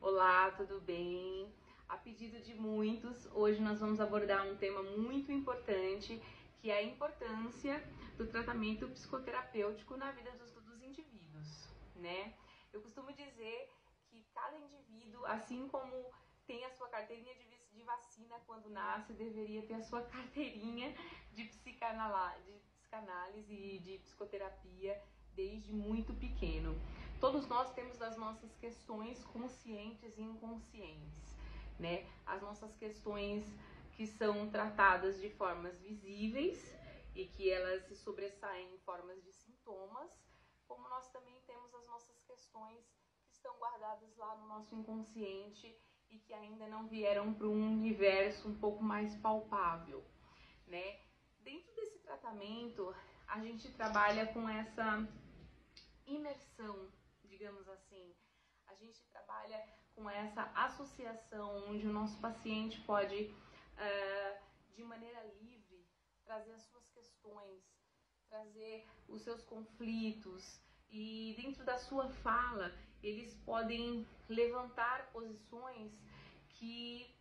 Olá, tudo bem? A pedido de muitos, hoje nós vamos abordar um tema muito importante, que é a importância do tratamento psicoterapêutico na vida dos indivíduos, né? Eu costumo dizer que cada indivíduo, assim como tem a sua carteirinha de vacina quando nasce, deveria ter a sua carteirinha de psicanálise e de psicoterapia desde muito pequeno. Todos nós temos as nossas questões conscientes e inconscientes, né? As nossas questões que são tratadas de formas visíveis e que elas se sobressaem em formas de sintomas, como nós também temos as nossas questões que estão guardadas lá no nosso inconsciente e que ainda não vieram para um universo um pouco mais palpável, né? Dentro desse tratamento, a gente trabalha com essa imersão, digamos assim. A gente trabalha com essa associação onde o nosso paciente pode, de maneira livre, trazer as suas questões, trazer os seus conflitos, e dentro da sua fala eles podem levantar posições que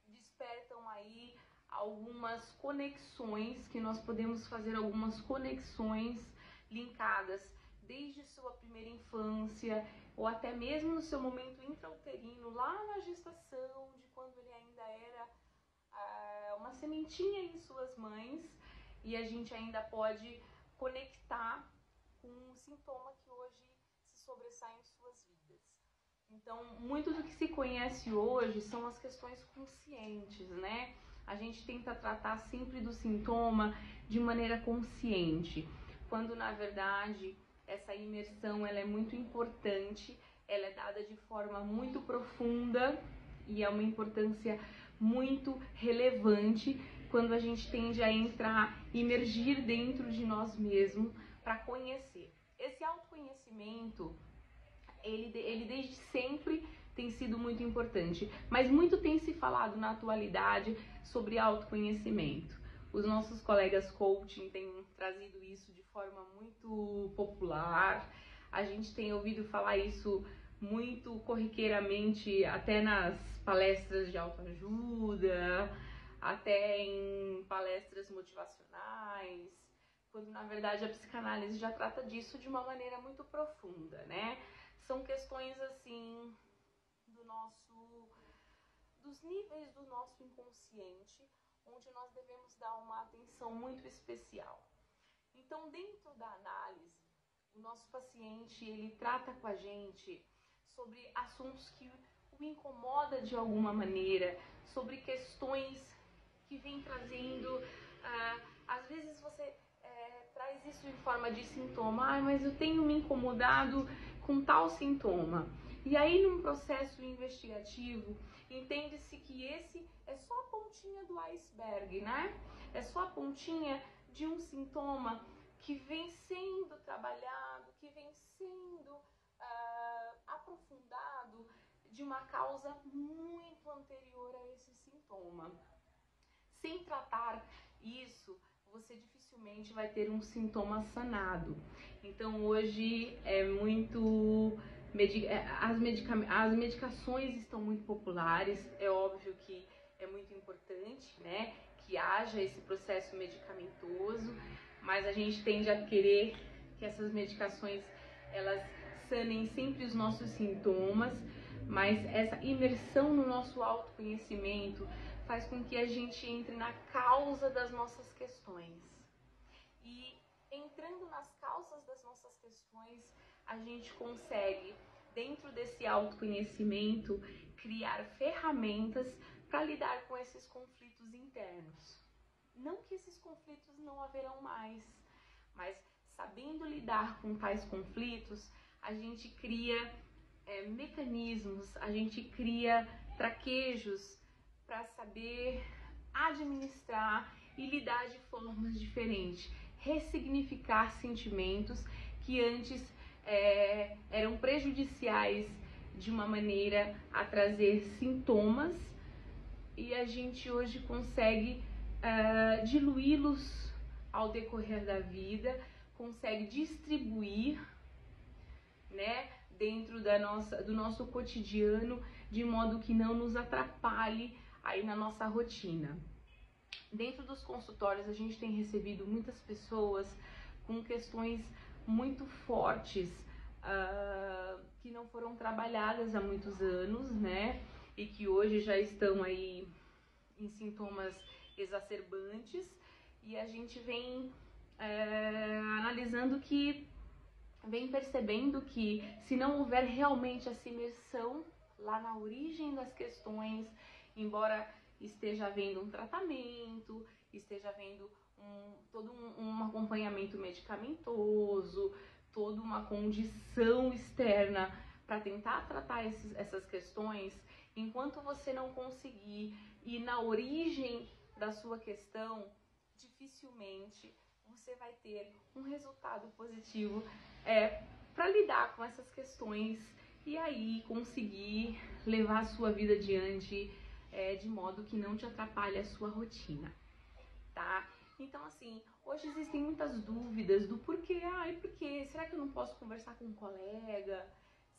despertam aí algumas conexões, que nós podemos fazer algumas conexões linkadas desde sua primeira infância ou até mesmo no seu momento intrauterino, lá na gestação, de quando ele ainda era uma sementinha em suas mães, e a gente ainda pode conectar com um sintoma que hoje se sobressai em suas vidas. Então, muito do que se conhece hoje são as questões conscientes, né? A gente tenta tratar sempre do sintoma de maneira consciente, quando na verdade essa imersão ela é muito importante, ela é dada de forma muito profunda e é uma importância muito relevante quando a gente tende a entrar, imergir dentro de nós mesmos para conhecer. Esse autoconhecimento, ele desde sempre tem sido muito importante, mas muito tem se falado na atualidade sobre autoconhecimento. Os nossos colegas coaching têm trazido isso de forma muito popular, a gente tem ouvido falar isso muito corriqueiramente até nas palestras de autoajuda, até em palestras motivacionais, quando na verdade a psicanálise já trata disso de uma maneira muito profunda, né? São questões assim dos níveis do nosso inconsciente, onde nós devemos dar uma atenção muito especial. Então, dentro da análise, o nosso paciente, ele trata com a gente sobre assuntos que o incomoda de alguma maneira, sobre questões que vem trazendo, às vezes você traz isso em forma de sintoma, mas eu tenho me incomodado com tal sintoma. E aí, num processo investigativo, entende-se que esse é só a pontinha do iceberg, né? É só a pontinha de um sintoma que vem sendo trabalhado, que vem sendo aprofundado de uma causa muito anterior a esse sintoma. Sem tratar isso, você dificilmente vai ter um sintoma sanado. Então hoje é muito... As medicações estão muito populares, é óbvio que é muito importante, né, que haja esse processo medicamentoso, mas a gente tende a querer que essas medicações elas sanem sempre os nossos sintomas, mas essa imersão no nosso autoconhecimento faz com que a gente entre na causa das nossas questões. E entrando nas causas das nossas questões, a gente consegue, dentro desse autoconhecimento, criar ferramentas para lidar com esses conflitos internos. Não que esses conflitos não haverão mais, mas sabendo lidar com tais conflitos, a gente cria mecanismos, a gente cria traquejos para saber administrar e lidar de formas diferentes, ressignificar sentimentos que antes eram prejudiciais de uma maneira a trazer sintomas, e a gente hoje consegue diluí-los ao decorrer da vida, consegue distribuir, né, dentro do nosso cotidiano, de modo que não nos atrapalhe aí na nossa rotina. Dentro dos consultórios, a gente tem recebido muitas pessoas com questões muito fortes, que não foram trabalhadas há muitos anos, né? E que hoje já estão aí em sintomas exacerbantes, e a gente vem analisando que, vem percebendo que se não houver realmente essa imersão lá na origem das questões, embora esteja havendo um tratamento, esteja havendo todo um acompanhamento medicamentoso, toda uma condição externa para tentar tratar essas questões, enquanto você não conseguir ir na origem da sua questão, dificilmente você vai ter um resultado positivo para lidar com essas questões e aí conseguir levar a sua vida adiante de modo que não te atrapalhe a sua rotina, tá? Então, assim, hoje existem muitas dúvidas do porquê. Porque será que eu não posso conversar com um colega?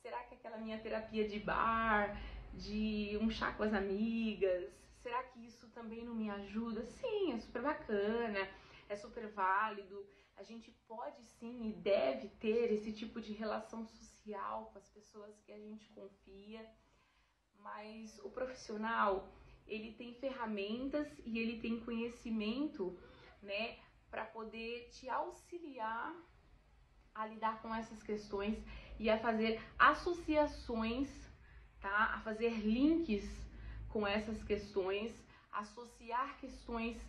Será que aquela minha terapia de bar, de um chá com as amigas, será que isso também não me ajuda? Sim, é super bacana, é super válido. A gente pode sim e deve ter esse tipo de relação social com as pessoas que a gente confia, mas o profissional, ele tem ferramentas e ele tem conhecimento, né, para poder te auxiliar a lidar com essas questões e a fazer associações, tá? A fazer links com essas questões, associar questões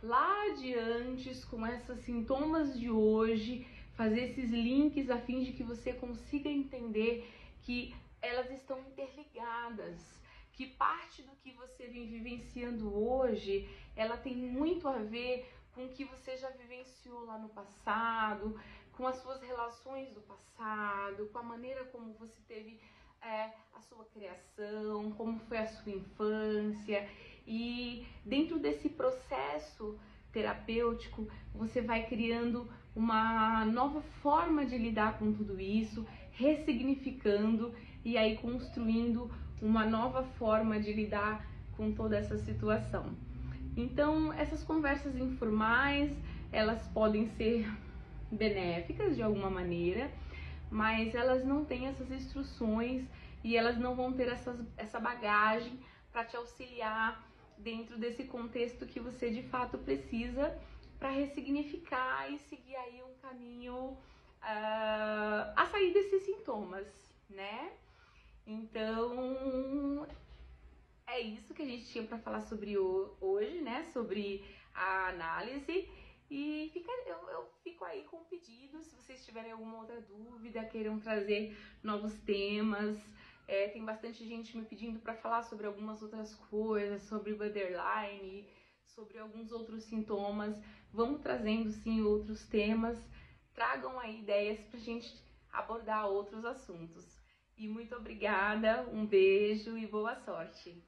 lá de antes com esses sintomas de hoje, fazer esses links a fim de que você consiga entender que elas estão interligadas, que parte do que você vem vivenciando hoje, ela tem muito a ver com o que você já vivenciou lá no passado, com as suas relações do passado, com a maneira como você teve a sua criação, como foi a sua infância. E dentro desse processo terapêutico, você vai criando uma nova forma de lidar com tudo isso, ressignificando e aí construindo uma nova forma de lidar com toda essa situação. Então, essas conversas informais, elas podem ser benéficas de alguma maneira, mas elas não têm essas instruções e elas não vão ter essa bagagem para te auxiliar dentro desse contexto que você de fato precisa para ressignificar e seguir aí um caminho a sair desses sintomas, né? Então, é isso que a gente tinha para falar sobre hoje, né? Sobre a análise. E eu fico aí com pedidos, se vocês tiverem alguma outra dúvida, queiram trazer novos temas. Tem bastante gente me pedindo para falar sobre algumas outras coisas, sobre borderline, sobre alguns outros sintomas. Vamos trazendo sim outros temas. Tragam aí ideias para a gente abordar outros assuntos. E muito obrigada, um beijo e boa sorte!